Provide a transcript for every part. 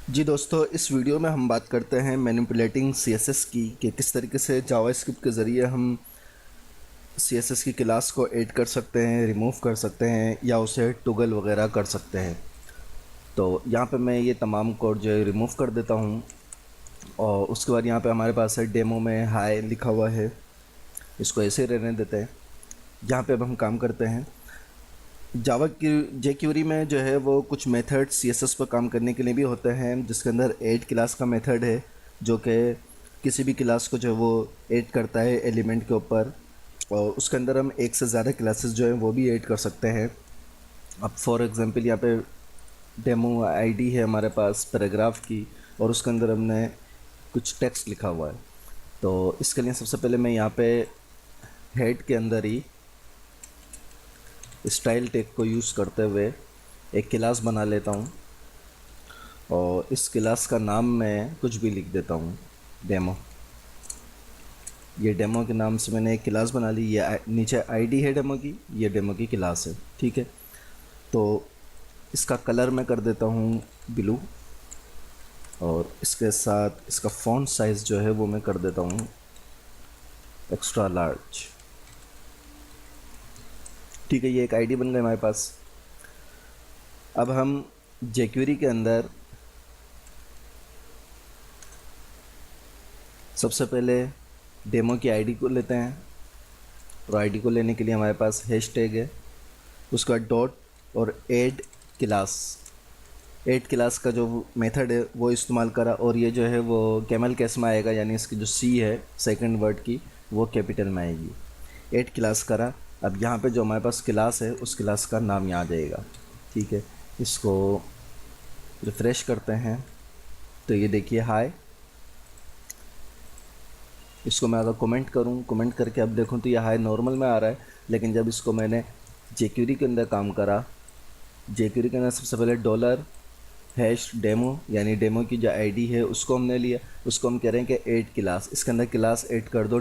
जी दोस्तों, इस वीडियो में हम बात करते हैं मैनिपुलेटिंग सीएसएस की कि किस तरीके से जावास्क्रिप्ट के ज़रिए हम सीएसएस की क्लास को ऐड कर सकते हैं, रिमूव कर सकते हैं या उसे टॉगल वगैरह कर सकते हैं। तो यहाँ पे मैं ये तमाम कोड जो है रिमूव कर देता हूँ और उसके बाद यहाँ पे हमारे पास है डेमो में हाय लिखा हुआ है, इसको ऐसे ही रहने देते हैं। यहाँ पे अब हम काम करते हैं जावा की जेक्यूरी में जो है वो कुछ मेथड सीएसएस पर काम करने के लिए भी होते हैं, जिसके अंदर ऐड क्लास का मेथड है जो कि किसी भी क्लास को जो है वो ऐड करता है एलिमेंट के ऊपर, और उसके अंदर हम एक से ज़्यादा क्लासेस जो हैं वो भी ऐड कर सकते हैं। अब फॉर एग्जांपल यहाँ पे डेमो आईडी है हमारे पास पैराग्राफ की और उसके अंदर हमने कुछ टेक्स्ट लिखा हुआ है। तो इसके लिए सबसे पहले मैं यहाँ पे हेड के अंदर ही स्टाइल टैग को यूज़ करते हुए एक क्लास बना लेता हूँ और इस क्लास का नाम मैं कुछ भी लिख देता हूँ, डेमो। ये डेमो के नाम से मैंने एक क्लास बना ली। ये नीचे आईडी है डेमो की, ये डेमो की क्लास है, ठीक है। तो इसका कलर मैं कर देता हूँ ब्लू और इसके साथ इसका फ़ॉन्ट साइज़ जो है वो मैं कर देता हूँ एक्स्ट्रा लार्ज, ठीक है। ये एक आईडी बन गई हमारे पास। अब हम जेक्वेरी के अंदर सबसे पहले डेमो की आईडी को लेते हैं और आईडी को लेने के लिए हमारे पास हैश टैग है, उसके बाद डॉट और ऐड क्लास का जो मेथड है वो इस्तेमाल करा, और ये जो है वो कैमल केस में आएगा, यानी इसकी जो सी है सेकंड वर्ड की वो कैपिटल में आएगी। ऐड क्लास करा। अब यहाँ पे जो हमारे पास क्लास है उस क्लास का नाम यहाँ आ जाएगा, ठीक है। इसको रिफ़्रेश करते हैं तो ये देखिए हाय। इसको मैं अगर कमेंट करूं, कमेंट करके अब देखूं तो ये हाई नॉर्मल में आ रहा है, लेकिन जब इसको मैंने जेक्यूरी के अंदर काम करा, जेक्यूरी के अंदर सबसे पहले डॉलर हैश डेमो यानी डेमो की जो आईडी है उसको हमने लिया, उसको हम कह रहे हैं कि ऐड क्लास, इसके अंदर क्लास ऐड कर दो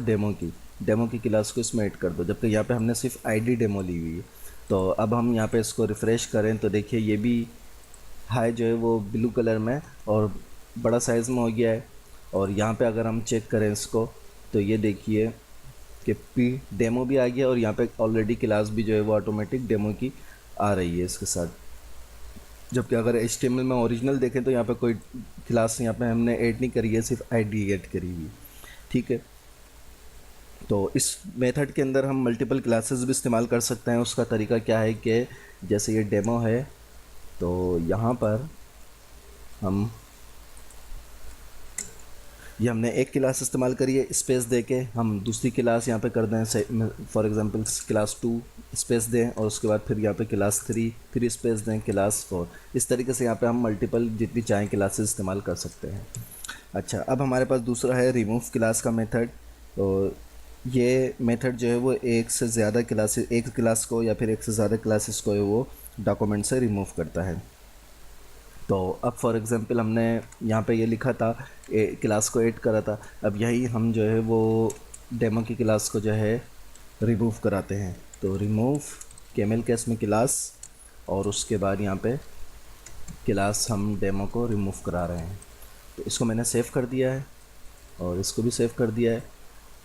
डेमो की क्लास को इसमें ऐड कर दो, जबकि यहाँ पे हमने सिर्फ आईडी डेमो ली हुई है। तो अब हम यहाँ पे इसको रिफ़्रेश करें तो देखिए ये भी हाई जो है वो ब्लू कलर में और बड़ा साइज़ में हो गया है। और यहाँ पे अगर हम चेक करें इसको तो ये देखिए कि पी डेमो भी आ गया और यहाँ पे ऑलरेडी क्लास भी जो है वो ऑटोमेटिक डेमो की आ रही है इसके साथ। जबकि अगर HTML में ओरिजिनल देखें तो यहाँ पे कोई क्लास यहाँ पे हमने ऐड नहीं करी है, सिर्फ आईडी ऐड करी हुई, ठीक है। तो इस मेथड के अंदर हम मल्टीपल क्लासेस भी इस्तेमाल कर सकते हैं। उसका तरीका क्या है कि जैसे ये डेमो है तो यहाँ पर हम ये हमने एक क्लास इस्तेमाल करी है, स्पेस दे के हम दूसरी क्लास यहाँ पे कर दें, फॉर एग्जांपल क्लास 2 स्पेस दें और उसके बाद फिर यहाँ पे क्लास 3 फिर स्पेस दें क्लास 4। इस तरीके से यहाँ पे हम मल्टीपल जितनी चाहें क्लासेस इस्तेमाल कर सकते हैं। अच्छा, अब हमारे पास दूसरा है रिमूव क्लास का मेथड। तो ये मेथड जो है वो एक से ज़्यादा क्लासेस, एक क्लास को या फिर एक से ज़्यादा क्लासेस को है वो डॉक्यूमेंट से रिमूव करता है। तो अब फॉर एग्ज़ाम्पल हमने यहाँ पे ये लिखा था क्लास को ऐड करा था, अब यही हम जो है वो डेमो की क्लास को जो है रिमूव कराते हैं। तो रिमूव कैमल केस में क्लास और उसके बाद यहाँ पे क्लास हम डेमो को रिमूव करा रहे हैं। तो इसको मैंने सेव कर दिया है और इसको भी सेव कर दिया है।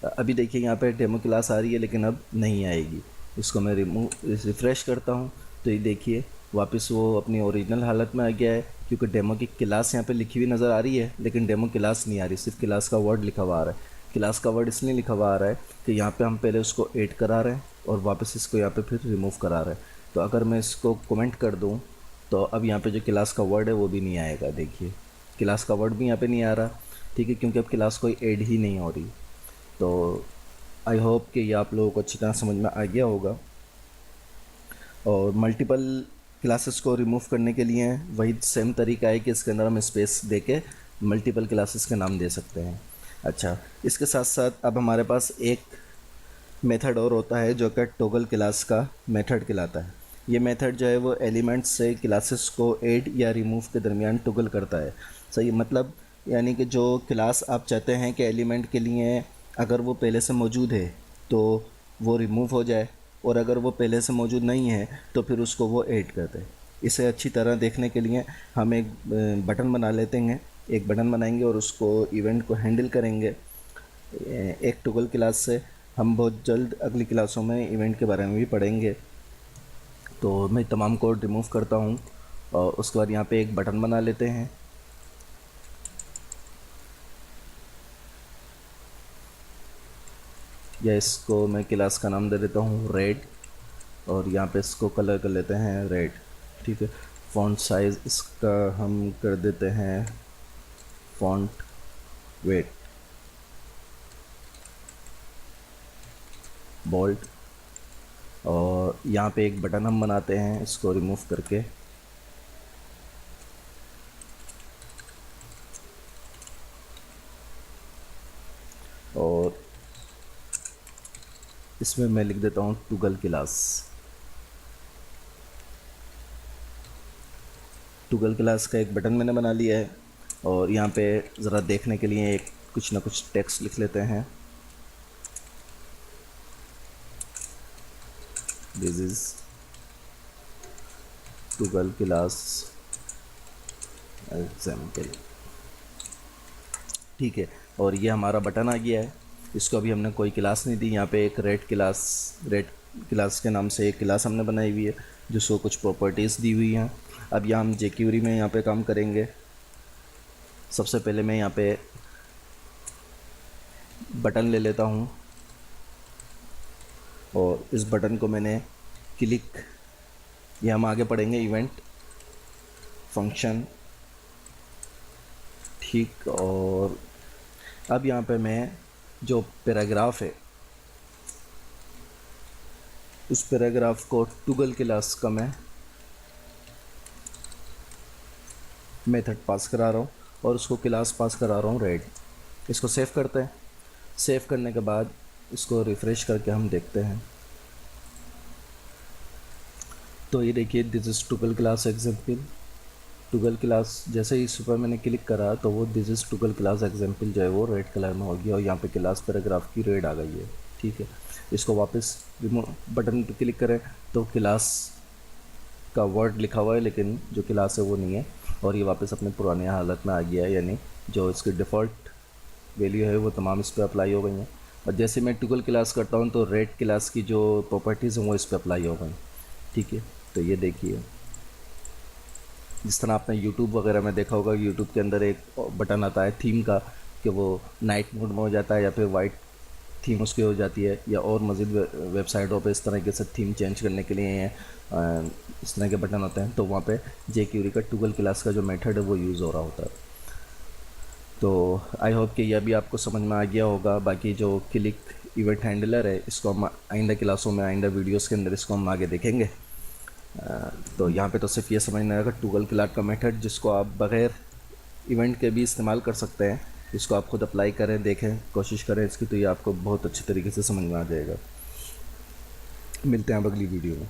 अभी देखिए यहाँ पे डेमो क्लास आ रही है लेकिन अब नहीं आएगी। इसको मैं रिफ़्रेश करता हूँ तो ये देखिए वापस वो अपनी ओरिजिनल हालत में आ गया है, क्योंकि डेमो की क्लास यहाँ पे लिखी हुई नज़र आ रही है लेकिन डेमो क्लास नहीं आ रही, सिर्फ क्लास का वर्ड लिखा हुआ आ रहा है। क्लास का वर्ड इसलिए लिखा हुआ आ रहा है कि यहाँ पे हम पहले उसको ऐड करा रहे हैं और वापस इसको यहाँ पे फिर रिमूव करा रहे हैं। तो अगर मैं इसको कमेंट कर दूँ तो अब यहाँ पे जो क्लास का वर्ड है वो भी नहीं आएगा। देखिए क्लास का वर्ड भी यहाँ पे नहीं आ रहा, ठीक है, क्योंकि अब क्लास कोई ऐड ही नहीं हो रही। तो आई होप कि ये आप लोगों को अच्छी तरह समझ में आ गया होगा। और मल्टीपल क्लासेस को रिमूव करने के लिए वही सेम तरीका है कि इसके अंदर हम स्पेस दे के मल्टीपल क्लासेस के नाम दे सकते हैं। अच्छा, इसके साथ साथ अब हमारे पास एक मेथड और होता है जो कि टॉगल क्लास का मेथड कहलाता है। ये मेथड जो है वो एलिमेंट्स से क्लासेस को ऐड या रिमूव के दरमियान टॉगल करता है। सही मतलब यानी कि जो क्लास आप चाहते हैं कि एलिमेंट के लिए अगर वो पहले से मौजूद है तो वो रिमूव हो जाए, और अगर वो पहले से मौजूद नहीं है तो फिर उसको वो ऐड कर दे। इसे अच्छी तरह देखने के लिए हम एक बटन बना लेते हैं, एक बटन बनाएंगे और उसको इवेंट को हैंडल करेंगे एक टॉगल क्लास से। हम बहुत जल्द अगली क्लासों में इवेंट के बारे में भी पढ़ेंगे। तो मैं तमाम कोड रिमूव करता हूँ और उसके बाद यहाँ पे एक बटन बना लेते हैं। या इसको मैं क्लास का नाम दे देता हूँ रेड, और यहाँ पे इसको कलर कर लेते हैं रेड, ठीक है। फ़ॉन्ट साइज़ इसका हम कर देते हैं फ़ॉन्ट वेट बोल्ड, और यहाँ पे एक बटन हम बनाते हैं इसको रिमूव करके। और इसमें मैं लिख देता हूँ टॉगल क्लास। टॉगल क्लास का एक बटन मैंने बना लिया है, और यहाँ पे ज़रा देखने के लिए एक कुछ ना कुछ टेक्स्ट लिख लेते हैं। This is toggle class example, ठीक है। और ये हमारा बटन आ गया है। इसको अभी हमने कोई क्लास नहीं दी। यहाँ पे एक रेड क्लास के नाम से एक क्लास हमने बनाई हुई है जिसको कुछ प्रॉपर्टीज़ दी हुई हैं। अब यहाँ हम jQuery में यहाँ पे काम करेंगे। सबसे पहले मैं यहाँ पे बटन ले लेता हूँ और इस बटन को मैंने क्लिक, ये हम आगे पढ़ेंगे इवेंट फंक्शन, ठीक। और अब यहाँ पे मैं जो पैराग्राफ है उस पैराग्राफ को टॉगल क्लास का मैं मेथड पास करा रहा हूँ और उसको क्लास पास करा रहा हूँ रेड। इसको सेव करते हैं। सेव करने के बाद इसको रिफ़्रेश करके हम देखते हैं तो ये देखिए this is toggle class example. Toggle class जैसे ही इस पर मैंने क्लिक करा तो वो this is toggle class example जो है वो रेड कलर में हो गया और यहाँ पे क्लास पैराग्राफ की रेड आ गई है, ठीक है। इसको वापस रिमूव बटन पर क्लिक करें तो क्लास का वर्ड लिखा हुआ है लेकिन जो क्लास है वो नहीं है, और ये वापस अपने पुराने हालत में आ गया है, यानी जो इसकी डिफ़ॉल्ट वैल्यू है वो तमाम इस पर अप्लाई हो गई हैं। और जैसे मैं टॉगल क्लास करता हूँ तो रेड क्लास की जो प्रॉपर्टीज़ हैं वो इस पर अप्लाई हो गई, ठीक है। तो ये देखिए जिस तरह आपने यूट्यूब वगैरह में देखा होगा, यूट्यूब के अंदर एक बटन आता है थीम का कि वो नाइट मोड में हो जाता है या फिर वाइट थीम उसकी हो जाती है, या और मज़ीद वेबसाइटों पे इस तरह के से थीम चेंज करने के लिए इस तरह के बटन होते हैं। तो वहाँ पे jQuery का टॉगल क्लास का जो मेथड है वो यूज़ हो रहा होता है। तो आई होप कि यह भी आपको समझ में आ गया होगा। बाकी जो क्लिक इवेंट हैंडलर है इसको हम आइंदा क्लासों में, आइंदा वीडियोस के अंदर इसको हम आगे देखेंगे। तो यहाँ पे तो सिर्फ ये समझना है कि टॉगल क्लास का मेथड जिसको आप बग़ैर इवेंट के भी इस्तेमाल कर सकते हैं, इसको आप खुद अप्लाई करें, देखें, कोशिश करें इसकी, तो ये आपको बहुत अच्छे तरीके से समझ में आ जाएगा। मिलते हैं अब अगली वीडियो में।